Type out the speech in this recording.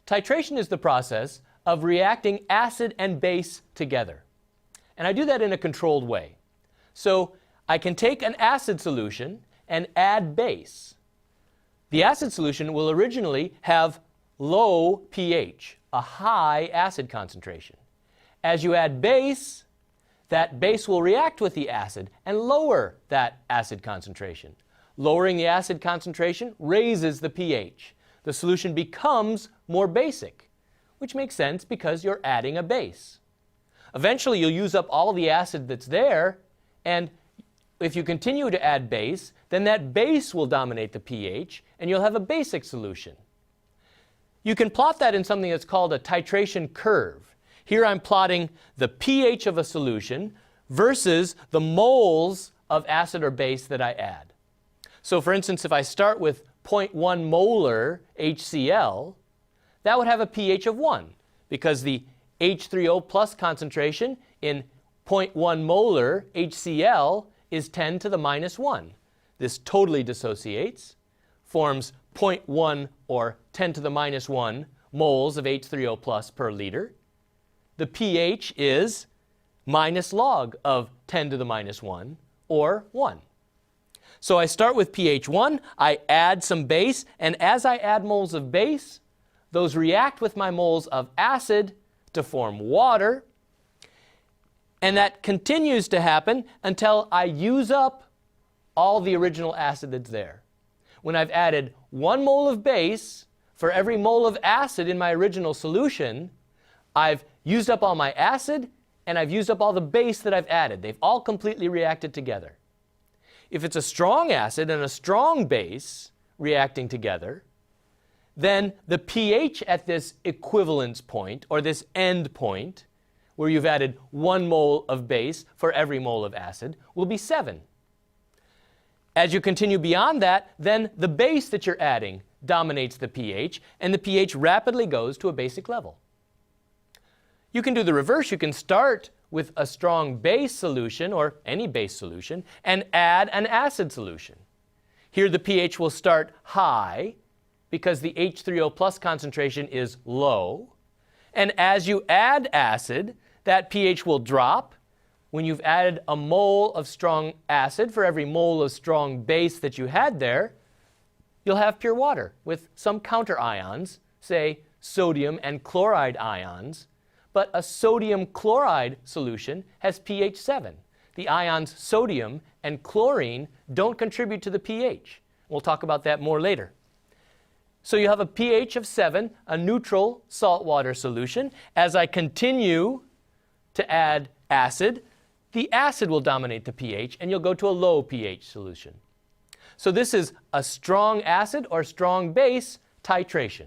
Titration is the process of reacting acid and base together. And I do that in a controlled way. So I can take an acid solution and add base. The acid solution will originally have low pH, a high acid concentration. As you add base, that base will react with the acid and lower that acid concentration. Lowering the acid concentration raises the pH. The solution becomes more basic, which makes sense because you're adding a base. Eventually, you'll use up all the acid that's there, and if you continue to add base, then that base will dominate the pH, and you'll have a basic solution. You can plot that in something that's called a titration curve. Here I'm plotting the pH of a solution versus the moles of acid or base that I add. So for instance, if I start with 0.1 molar HCl, that would have a pH of 1 because the H3O plus concentration in 0.1 molar HCl is 10 to the minus 1. This totally dissociates, forms 0.1 or 10 to the minus 1 moles of H3O plus per liter. The pH is minus log of 10 to the minus 1, or 1. So I start with pH 1, I add some base, and as I add moles of base, those react with my moles of acid to form water, and that continues to happen until I use up all the original acid that's there. When I've added 1 mole of base for every mole of acid in my original solution, I've used up all my acid and I've used up all the base that I've added. They've all completely reacted together. If it's a strong acid and a strong base reacting together, then the pH at this equivalence point, or this end point, where you've added 1 mole of base for every mole of acid, will be 7. As you continue beyond that, then the base that you're adding dominates the pH, and the pH rapidly goes to a basic level. You can do the reverse. You can start with a strong base solution, or any base solution, and add an acid solution. Here the pH will start high because the H3O plus concentration is low. And as you add acid, that pH will drop. When you've added a mole of strong acid for every mole of strong base that you had there, you'll have pure water with some counter ions, say sodium and chloride ions. But a sodium chloride solution has pH 7. The ions sodium and chlorine don't contribute to the pH. We'll talk about that more later. So you have a pH of 7, a neutral saltwater solution. As I continue to add acid, the acid will dominate the pH, and you'll go to a low pH solution. So this is a strong acid or strong base titration.